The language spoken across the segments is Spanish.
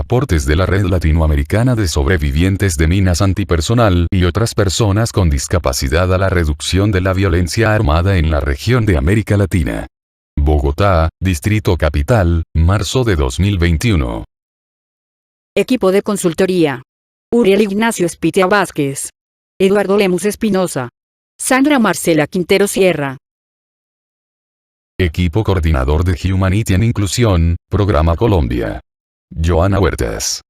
aportes de la Red Latinoamericana de Sobrevivientes de Minas Antipersonal y otras personas con discapacidad a la reducción de la violencia armada en la región de América Latina. Bogotá, Distrito Capital, marzo de 2021. Equipo de consultoría: Uriel Ignacio Espitia Vázquez, Eduardo Lemus Espinosa, Sandra Marcela Quintero Sierra. Equipo coordinador de Humanity en Inclusión, Programa Colombia: Joana Huertas.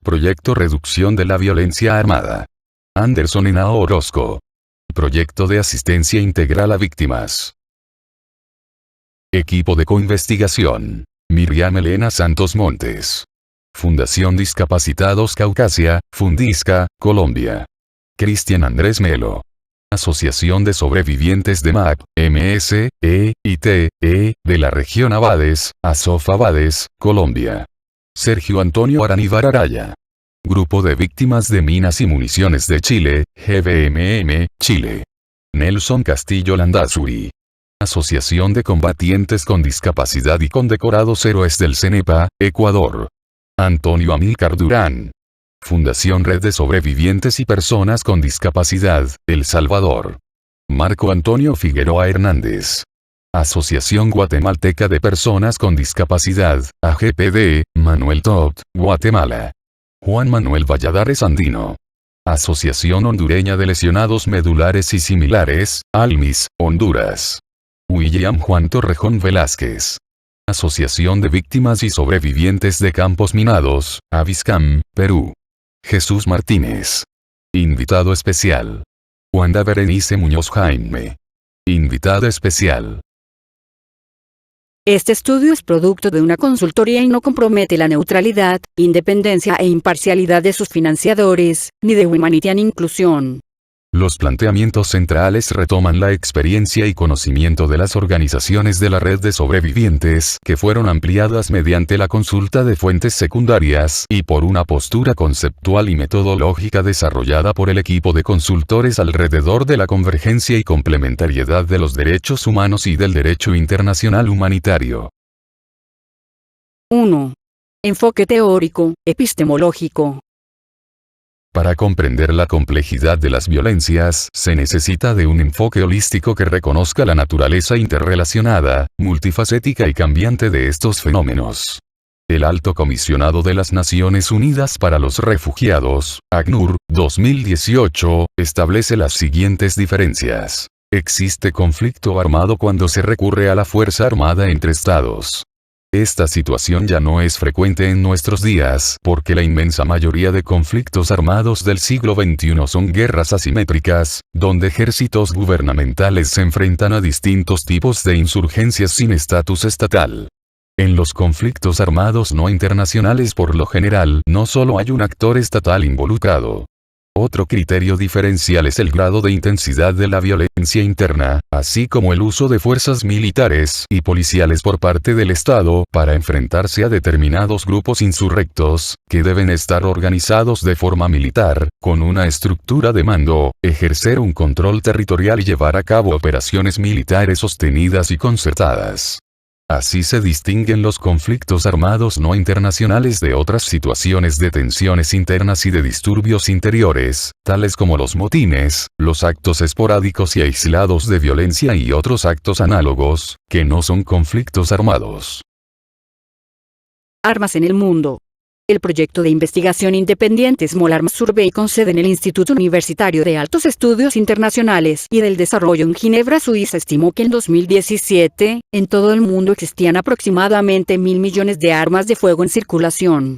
Proyecto Reducción de la Violencia Armada: Anderson Henao Orozco. Proyecto de Asistencia Integral a Víctimas. Equipo de coinvestigación: Miriam Elena Santos Montes. Fundación Discapacitados Caucasia, Fundisca, Colombia: Cristian Andrés Melo. Asociación de Sobrevivientes de MAP, MS, y TE, de la región Abades, ASOF Abades, Colombia: Sergio Antonio Aranívar Araya. Grupo de Víctimas de Minas y Municiones de Chile, GBMM, Chile: Nelson Castillo Landazuri. Asociación de Combatientes con Discapacidad y Condecorados Héroes del CENEPA, Ecuador: Antonio Amílcar Durán. Fundación Red de Sobrevivientes y Personas con Discapacidad, El Salvador: Marco Antonio Figueroa Hernández. Asociación Guatemalteca de Personas con Discapacidad, AGPD, Manuel Todt, Guatemala: Juan Manuel Valladares Andino. Asociación Hondureña de Lesionados Medulares y Similares, ALMIS, Honduras: William Juan Torrejón Velázquez. Asociación de Víctimas y Sobrevivientes de Campos Minados, Aviscam, Perú: Jesús Martínez. Invitado especial: Wanda Berenice Muñoz Jaime. Invitada especial. Este estudio es producto de una consultoría y no compromete la neutralidad, independencia e imparcialidad de sus financiadores, ni de Humanity en Inclusión. Los planteamientos centrales retoman la experiencia y conocimiento de las organizaciones de la red de sobrevivientes que fueron ampliadas mediante la consulta de fuentes secundarias y por una postura conceptual y metodológica desarrollada por el equipo de consultores alrededor de la convergencia y complementariedad de los derechos humanos y del derecho internacional humanitario. 1. Enfoque teórico, epistemológico. Para comprender la complejidad de las violencias, se necesita de un enfoque holístico que reconozca la naturaleza interrelacionada, multifacética y cambiante de estos fenómenos. El Alto Comisionado de las Naciones Unidas para los Refugiados, ACNUR, 2018, establece las siguientes diferencias. Existe conflicto armado cuando se recurre a la fuerza armada entre estados. Esta situación ya no es frecuente en nuestros días porque la inmensa mayoría de conflictos armados del siglo XXI son guerras asimétricas, donde ejércitos gubernamentales se enfrentan a distintos tipos de insurgencias sin estatus estatal. En los conflictos armados no internacionales por lo general no solo hay un actor estatal involucrado. Otro criterio diferencial es el grado de intensidad de la violencia interna, así como el uso de fuerzas militares y policiales por parte del Estado para enfrentarse a determinados grupos insurrectos, que deben estar organizados de forma militar, con una estructura de mando, ejercer un control territorial y llevar a cabo operaciones militares sostenidas y concertadas. Así se distinguen los conflictos armados no internacionales de otras situaciones de tensiones internas y de disturbios interiores, tales como los motines, los actos esporádicos y aislados de violencia y otros actos análogos, que no son conflictos armados. Armas en el mundo. El proyecto de investigación independiente Small Arms Survey con sede en el Instituto Universitario de Altos Estudios Internacionales y del Desarrollo en Ginebra, Suiza, estimó que en 2017, en todo el mundo existían aproximadamente 1.000 millones de armas de fuego en circulación.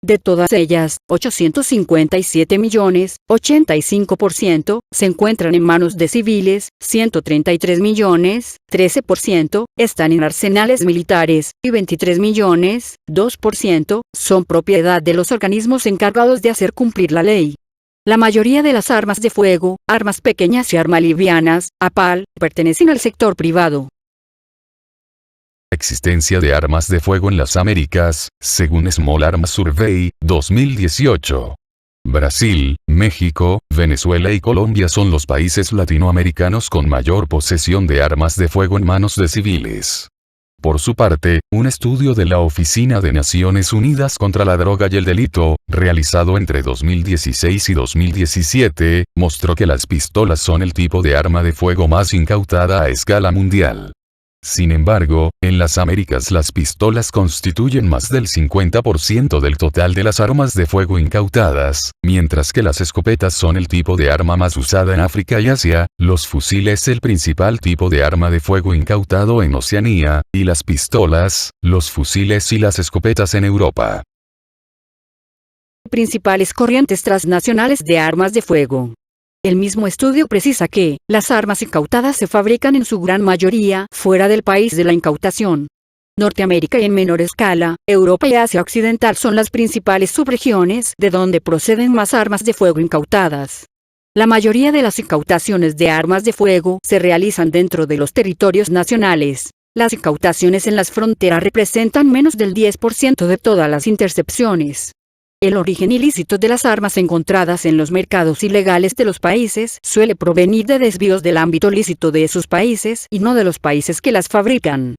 De todas ellas, 857 millones, 85%, se encuentran en manos de civiles, 133 millones, 13%, están en arsenales militares, y 23 millones, 2%, son propiedad de los organismos encargados de hacer cumplir la ley. La mayoría de las armas de fuego, armas pequeñas y armas livianas, APAL, pertenecen al sector privado. Existencia de armas de fuego en las Américas, según Small Arms Survey, 2018. Brasil, México, Venezuela y Colombia son los países latinoamericanos con mayor posesión de armas de fuego en manos de civiles. Por su parte, un estudio de la Oficina de Naciones Unidas contra la Droga y el Delito, realizado entre 2016 y 2017, mostró que las pistolas son el tipo de arma de fuego más incautada a escala mundial. Sin embargo, en las Américas las pistolas constituyen más del 50% del total de las armas de fuego incautadas, mientras que las escopetas son el tipo de arma más usada en África y Asia, los fusiles el principal tipo de arma de fuego incautado en Oceanía, y las pistolas, los fusiles y las escopetas en Europa. Principales corrientes transnacionales de armas de fuego. El mismo estudio precisa que, las armas incautadas se fabrican en su gran mayoría fuera del país de la incautación. Norteamérica y en menor escala, Europa y Asia Occidental son las principales subregiones de donde proceden más armas de fuego incautadas. La mayoría de las incautaciones de armas de fuego se realizan dentro de los territorios nacionales. Las incautaciones en las fronteras representan menos del 10% de todas las intercepciones. El origen ilícito de las armas encontradas en los mercados ilegales de los países suele provenir de desvíos del ámbito lícito de esos países y no de los países que las fabrican.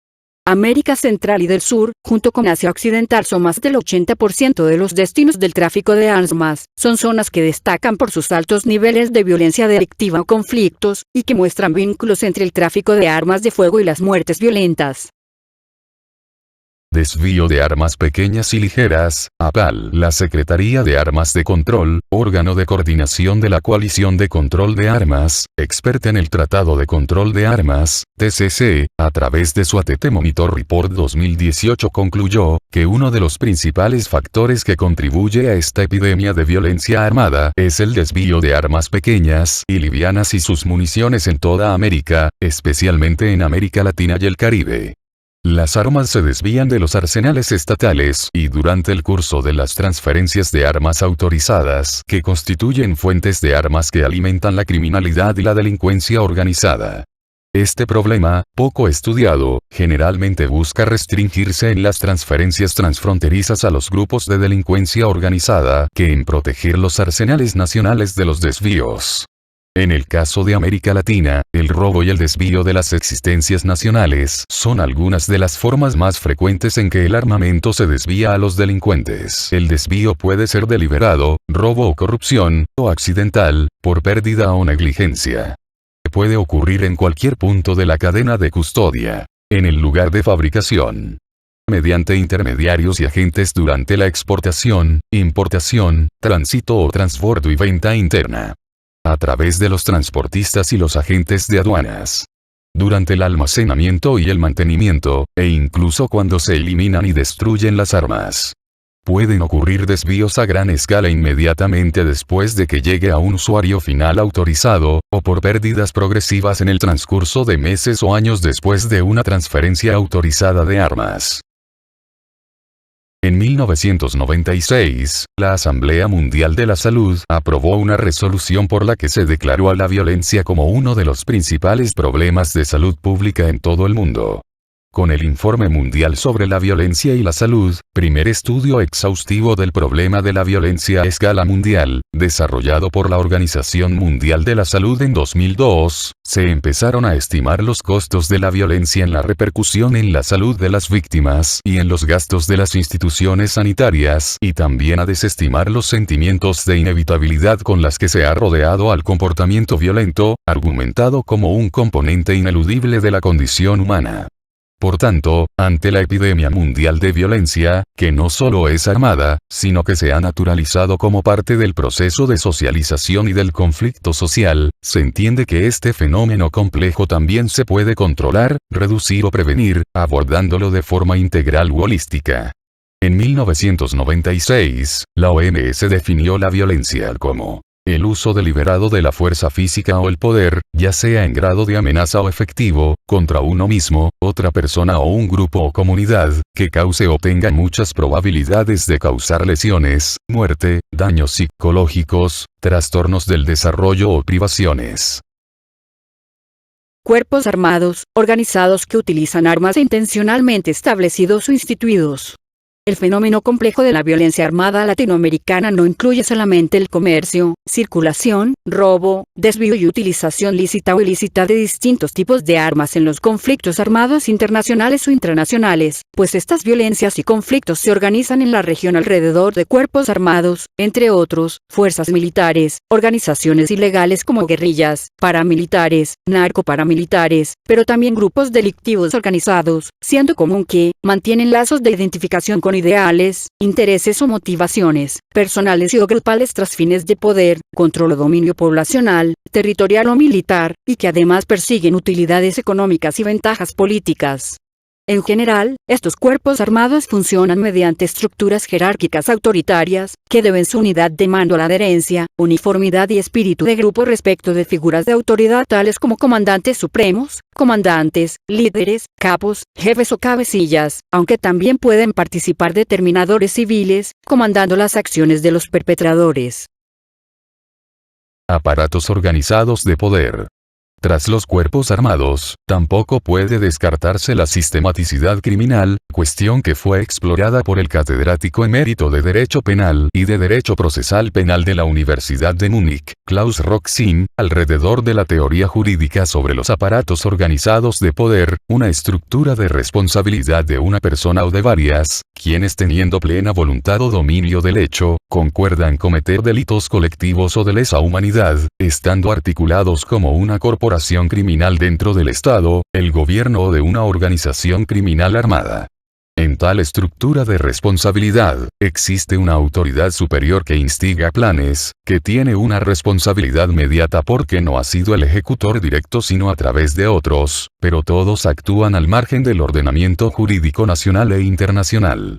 América Central y del Sur, junto con Asia Occidental, son más del 80% de los destinos del tráfico de armas. Son zonas que destacan por sus altos niveles de violencia delictiva o conflictos, y que muestran vínculos entre el tráfico de armas de fuego y las muertes violentas. Desvío de armas pequeñas y ligeras, APAL. La Secretaría de Armas de Control, órgano de coordinación de la Coalición de Control de Armas, experta en el Tratado de Control de Armas, TCC, a través de su ATT Monitor Report 2018 concluyó, que uno de los principales factores que contribuye a esta epidemia de violencia armada, es el desvío de armas pequeñas y livianas y sus municiones en toda América, especialmente en América Latina y el Caribe. Las armas se desvían de los arsenales estatales y durante el curso de las transferencias de armas autorizadas, que constituyen fuentes de armas que alimentan la criminalidad y la delincuencia organizada. Este problema, poco estudiado, generalmente busca restringirse en las transferencias transfronterizas a los grupos de delincuencia organizada que en proteger los arsenales nacionales de los desvíos. En el caso de América Latina, el robo y el desvío de las existencias nacionales son algunas de las formas más frecuentes en que el armamento se desvía a los delincuentes. El desvío puede ser deliberado, robo o corrupción, o accidental, por pérdida o negligencia. Puede ocurrir en cualquier punto de la cadena de custodia, en el lugar de fabricación, mediante intermediarios y agentes durante la exportación, importación, tránsito o transbordo y venta interna, a través de los transportistas y los agentes de aduanas, durante el almacenamiento y el mantenimiento, e incluso cuando se eliminan y destruyen las armas. Pueden ocurrir desvíos a gran escala inmediatamente después de que llegue a un usuario final autorizado, o por pérdidas progresivas en el transcurso de meses o años después de una transferencia autorizada de armas. En 1996, la Asamblea Mundial de la Salud aprobó una resolución por la que se declaró a la violencia como uno de los principales problemas de salud pública en todo el mundo. Con el Informe Mundial sobre la Violencia y la Salud, primer estudio exhaustivo del problema de la violencia a escala mundial, desarrollado por la Organización Mundial de la Salud en 2002, se empezaron a estimar los costos de la violencia en la repercusión en la salud de las víctimas y en los gastos de las instituciones sanitarias, y también a desestimar los sentimientos de inevitabilidad con las que se ha rodeado al comportamiento violento, argumentado como un componente ineludible de la condición humana. Por tanto, ante la epidemia mundial de violencia, que no solo es armada, sino que se ha naturalizado como parte del proceso de socialización y del conflicto social, se entiende que este fenómeno complejo también se puede controlar, reducir o prevenir, abordándolo de forma integral u holística. En 1996, la OMS definió la violencia como el uso deliberado de la fuerza física o el poder, ya sea en grado de amenaza o efectivo, contra uno mismo, otra persona o un grupo o comunidad, que cause o tenga muchas probabilidades de causar lesiones, muerte, daños psicológicos, trastornos del desarrollo o privaciones. Cuerpos armados, organizados que utilizan armas intencionalmente establecidos o instituidos. El fenómeno complejo de la violencia armada latinoamericana no incluye solamente el comercio, circulación, robo, desvío y utilización lícita o ilícita de distintos tipos de armas en los conflictos armados internacionales o intranacionales, pues estas violencias y conflictos se organizan en la región alrededor de cuerpos armados, entre otros, fuerzas militares, organizaciones ilegales como guerrillas, paramilitares, narcoparamilitares, pero también grupos delictivos organizados, siendo común que mantienen lazos de identificación con ideales, intereses o motivaciones personales y o grupales tras fines de poder, control o dominio poblacional, territorial o militar, y que además persiguen utilidades económicas y ventajas políticas. En general, estos cuerpos armados funcionan mediante estructuras jerárquicas autoritarias, que deben su unidad de mando a la adherencia, uniformidad y espíritu de grupo respecto de figuras de autoridad tales como comandantes supremos, comandantes, líderes, capos, jefes o cabecillas, aunque también pueden participar determinadores civiles, comandando las acciones de los perpetradores. Aparatos organizados de poder. Tras los cuerpos armados, tampoco puede descartarse la sistematicidad criminal, cuestión que fue explorada por el catedrático emérito de Derecho Penal y de Derecho Procesal Penal de la Universidad de Múnich, Klaus Roxin, alrededor de la teoría jurídica sobre los aparatos organizados de poder, una estructura de responsabilidad de una persona o de varias, quienes teniendo plena voluntad o dominio del hecho, concuerdan cometer delitos colectivos o de lesa humanidad, estando articulados como una corporación criminal dentro del Estado, el gobierno o de una organización criminal armada. En tal estructura de responsabilidad, existe una autoridad superior que instiga planes, que tiene una responsabilidad mediata porque no ha sido el ejecutor directo sino a través de otros, pero todos actúan al margen del ordenamiento jurídico nacional e internacional.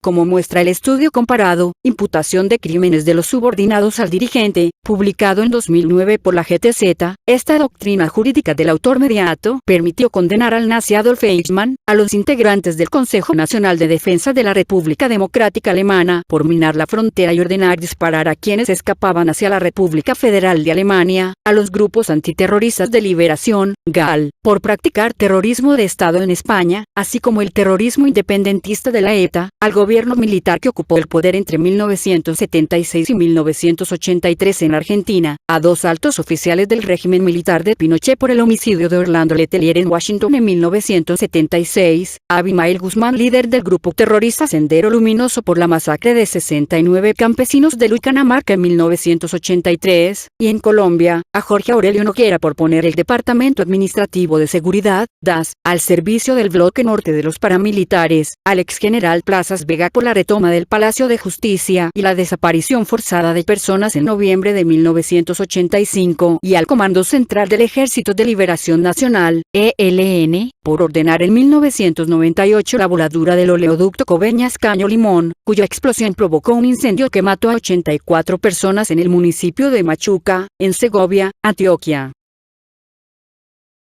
Como muestra el estudio comparado, Imputación de crímenes de los subordinados al dirigente, publicado en 2009 por la GTZ, esta doctrina jurídica del autor mediato permitió condenar al nazi Adolf Eichmann, a los integrantes del Consejo Nacional de Defensa de la República Democrática Alemana, por minar la frontera y ordenar disparar a quienes escapaban hacia la República Federal de Alemania, a los grupos antiterroristas de Liberación, GAL, por practicar terrorismo de Estado en España, así como el terrorismo independentista de la ETA, al gobierno militar que ocupó el poder entre 1976 y 1983 en Argentina, a dos altos oficiales del régimen militar de Pinochet por el homicidio de Orlando Letelier en Washington en 1976, a Abimael Guzmán, líder del grupo terrorista Sendero Luminoso por la masacre de 69 campesinos de Luicanamarca en 1983, y en Colombia, a Jorge Aurelio Noguera por poner el Departamento Administrativo de Seguridad, DAS, al servicio del bloque norte de los paramilitares, al exgeneral Plazas Vega por la retoma del Palacio de Justicia y la desaparición forzada de personas en noviembre de 1985, y al Comando Central del Ejército de Liberación Nacional, ELN, por ordenar en 1998 la voladura del oleoducto Coveñas Caño Limón, cuya explosión provocó un incendio que mató a 84 personas en el municipio de Machuca, en Segovia, Antioquia.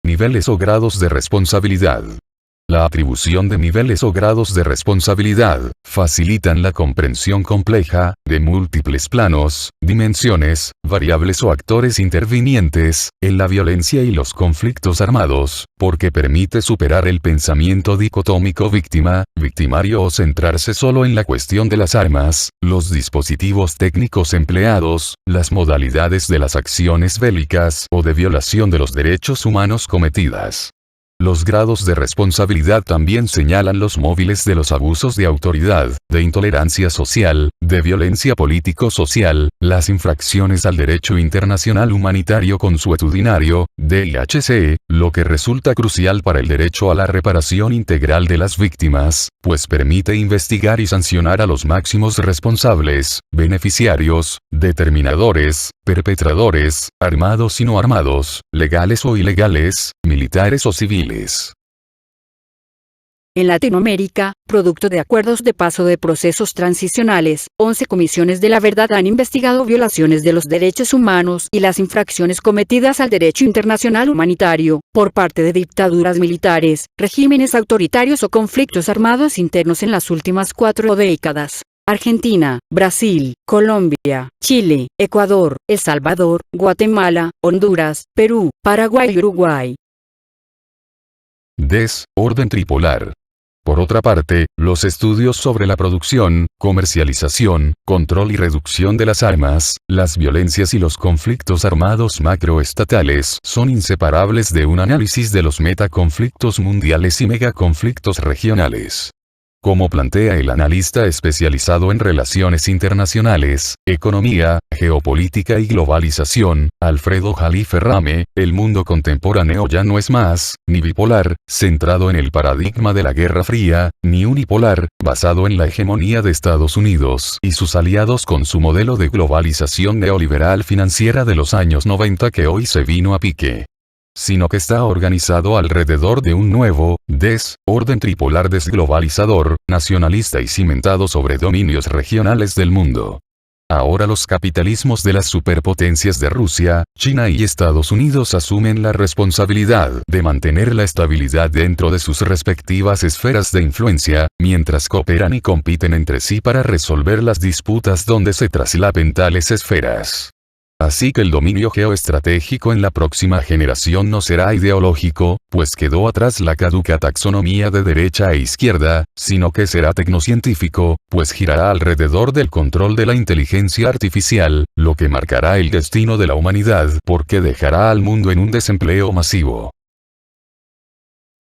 Niveles o grados de responsabilidad. La atribución de niveles o grados de responsabilidad facilitan la comprensión compleja de múltiples planos, dimensiones, variables o actores intervinientes en la violencia y los conflictos armados, porque permite superar el pensamiento dicotómico víctima-victimario o centrarse solo en la cuestión de las armas, los dispositivos técnicos empleados, las modalidades de las acciones bélicas o de violación de los derechos humanos cometidas. Los grados de responsabilidad también señalan los móviles de los abusos de autoridad, de intolerancia social, de violencia político-social, las infracciones al derecho internacional humanitario consuetudinario, DIHC, lo que resulta crucial para el derecho a la reparación integral de las víctimas, pues permite investigar y sancionar a los máximos responsables, beneficiarios, determinadores, perpetradores, armados y no armados, legales o ilegales, militares o civiles. En Latinoamérica, producto de acuerdos de paso de procesos transicionales, 11 comisiones de la verdad han investigado violaciones de los derechos humanos y las infracciones cometidas al derecho internacional humanitario, por parte de dictaduras militares, regímenes autoritarios o conflictos armados internos en las últimas 4 décadas. Argentina, Brasil, Colombia, Chile, Ecuador, El Salvador, Guatemala, Honduras, Perú, Paraguay y Uruguay. Orden tripolar. Por otra parte, los estudios sobre la producción, comercialización, control y reducción de las armas, las violencias y los conflictos armados macroestatales son inseparables de un análisis de los metaconflictos mundiales y megaconflictos regionales. Como plantea el analista especializado en relaciones internacionales, economía, geopolítica y globalización, Alfredo Jalife Rame, el mundo contemporáneo ya no es más, ni bipolar, centrado en el paradigma de la Guerra Fría, ni unipolar, basado en la hegemonía de Estados Unidos y sus aliados con su modelo de globalización neoliberal financiera de los años 90 que hoy se vino a pique, sino que está organizado alrededor de un nuevo, orden tripolar desglobalizador, nacionalista y cimentado sobre dominios regionales del mundo. Ahora los capitalismos de las superpotencias de Rusia, China y Estados Unidos asumen la responsabilidad de mantener la estabilidad dentro de sus respectivas esferas de influencia, mientras cooperan y compiten entre sí para resolver las disputas donde se traslapen tales esferas. Así que el dominio geoestratégico en la próxima generación no será ideológico, pues quedó atrás la caduca taxonomía de derecha e izquierda, sino que será tecnocientífico, pues girará alrededor del control de la inteligencia artificial, lo que marcará el destino de la humanidad porque dejará al mundo en un desempleo masivo.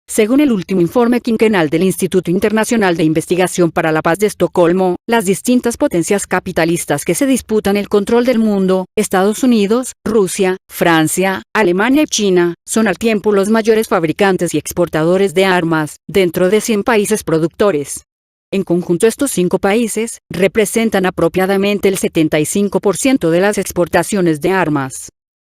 Según el último informe quinquenal del Instituto Internacional de Investigación para la Paz de Estocolmo, las distintas potencias capitalistas que se disputan el control del mundo, Estados Unidos, Rusia, Francia, Alemania y China, son al tiempo los mayores fabricantes y exportadores de armas, dentro de 100 países productores. En conjunto estos 5 países, representan apropiadamente el 75% de las exportaciones de armas.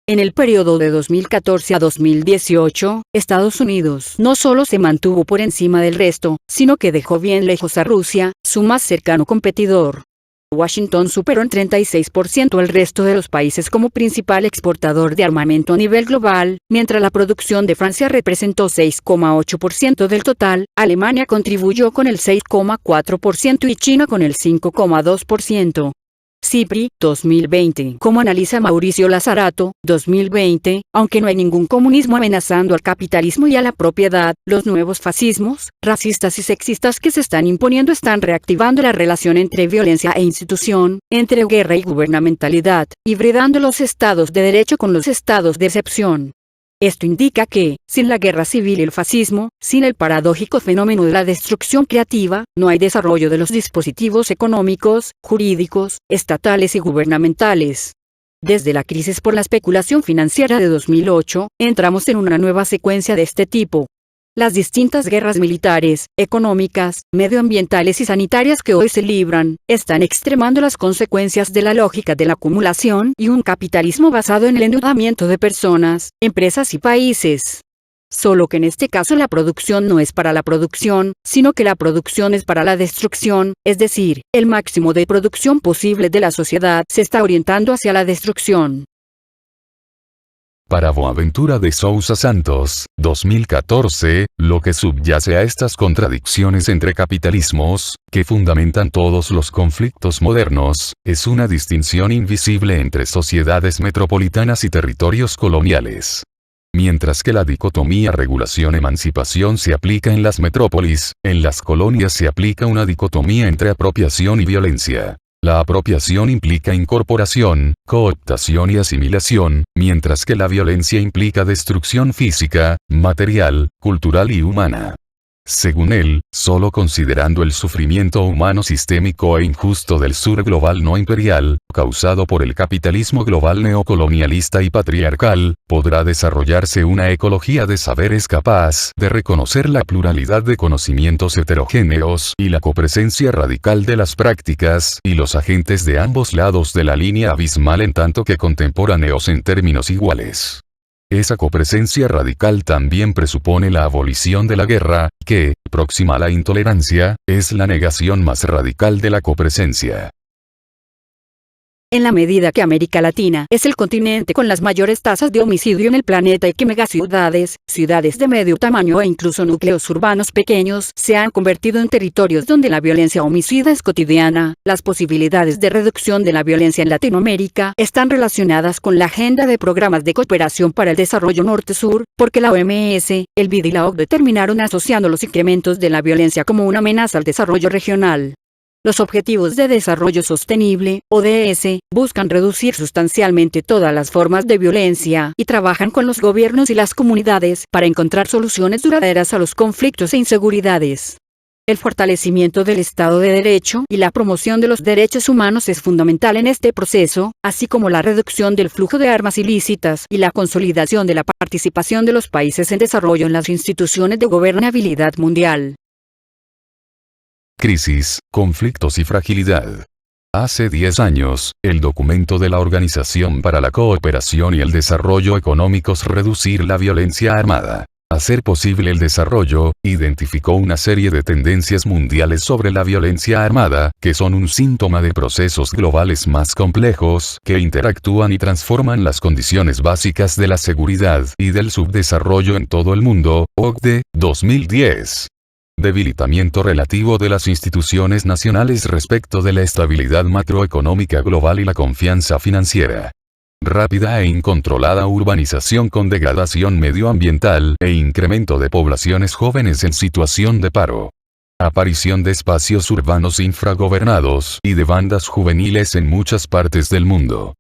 En el periodo de 2014 a 2018, Estados Unidos no solo se mantuvo por encima del resto, sino que dejó bien lejos a Rusia, su más cercano competidor. Washington superó en 36% al resto de los países como principal exportador de armamento a nivel global, mientras la producción de Francia representó 6,8% del total, Alemania contribuyó con el 6,4% y China con el 5,2%. CIPRI, 2020. Como analiza Mauricio Lazarato, 2020, aunque no hay ningún comunismo amenazando al capitalismo y a la propiedad, los nuevos fascismos, racistas y sexistas que se están imponiendo están reactivando la relación entre violencia e institución, entre guerra y gubernamentalidad, hibridando los estados de derecho con los estados de excepción. Esto indica que, sin la guerra civil y el fascismo, sin el paradójico fenómeno de la destrucción creativa, no hay desarrollo de los dispositivos económicos, jurídicos, estatales y gubernamentales. Desde la crisis por la especulación financiera de 2008, entramos en una nueva secuencia de este tipo. Las distintas guerras militares, económicas, medioambientales y sanitarias que hoy se libran, están extremando las consecuencias de la lógica de la acumulación y un capitalismo basado en el endeudamiento de personas, empresas y países. Solo que en este caso la producción no es para la producción, sino que la producción es para la destrucción, es decir, el máximo de producción posible de la sociedad se está orientando hacia la destrucción. Para Boaventura de Sousa Santos, 2014, lo que subyace a estas contradicciones entre capitalismos, que fundamentan todos los conflictos modernos, es una distinción invisible entre sociedades metropolitanas y territorios coloniales. Mientras que la dicotomía regulación-emancipación se aplica en las metrópolis, en las colonias se aplica una dicotomía entre apropiación y violencia. La apropiación implica incorporación, cooptación y asimilación, mientras que la violencia implica destrucción física, material, cultural y humana. Según él, solo considerando el sufrimiento humano sistémico e injusto del sur global no imperial, causado por el capitalismo global neocolonialista y patriarcal, podrá desarrollarse una ecología de saberes capaz de reconocer la pluralidad de conocimientos heterogéneos y la copresencia radical de las prácticas y los agentes de ambos lados de la línea abismal en tanto que contemporáneos en términos iguales. Esa copresencia radical también presupone la abolición de la guerra, que, próxima a la intolerancia, es la negación más radical de la copresencia. En la medida que América Latina es el continente con las mayores tasas de homicidio en el planeta y que megaciudades, ciudades de medio tamaño e incluso núcleos urbanos pequeños se han convertido en territorios donde la violencia homicida es cotidiana, las posibilidades de reducción de la violencia en Latinoamérica están relacionadas con la agenda de programas de cooperación para el desarrollo norte-sur, porque la OMS, el BID y la OCDE terminaron asociando los incrementos de la violencia como una amenaza al desarrollo regional. Los Objetivos de Desarrollo Sostenible, ODS, buscan reducir sustancialmente todas las formas de violencia y trabajan con los gobiernos y las comunidades para encontrar soluciones duraderas a los conflictos e inseguridades. El fortalecimiento del Estado de Derecho y la promoción de los derechos humanos es fundamental en este proceso, así como la reducción del flujo de armas ilícitas y la consolidación de la participación de los países en desarrollo en las instituciones de gobernabilidad mundial. Crisis, conflictos y fragilidad. Hace 10 años, el documento de la Organización para la Cooperación y el Desarrollo Económicos Reducir la Violencia Armada, hacer posible el desarrollo, identificó una serie de tendencias mundiales sobre la violencia armada, que son un síntoma de procesos globales más complejos, que interactúan y transforman las condiciones básicas de la seguridad y del subdesarrollo en todo el mundo. OCDE, 2010. Debilitamiento relativo de las instituciones nacionales respecto de la estabilidad macroeconómica global y la confianza financiera. Rápida e incontrolada urbanización con degradación medioambiental e incremento de poblaciones jóvenes en situación de paro. Aparición de espacios urbanos infragobernados y de bandas juveniles en muchas partes del mundo.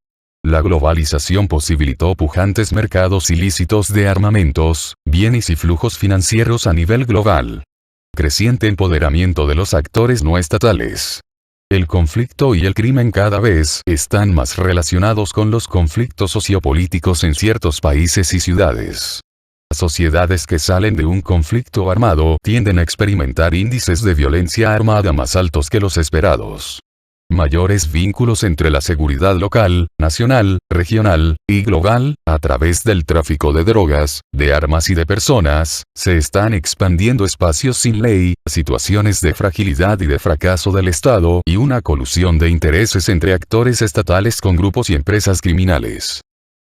La globalización posibilitó pujantes mercados ilícitos de armamentos, bienes y flujos financieros a nivel global. Creciente empoderamiento de los actores no estatales. El conflicto y el crimen cada vez están más relacionados con los conflictos sociopolíticos en ciertos países y ciudades. Sociedades que salen de un conflicto armado tienden a experimentar índices de violencia armada más altos que los esperados. Mayores vínculos entre la seguridad local, nacional, regional y global, a través del tráfico de drogas, de armas y de personas, se están expandiendo espacios sin ley, situaciones de fragilidad y de fracaso del Estado y una colusión de intereses entre actores estatales con grupos y empresas criminales.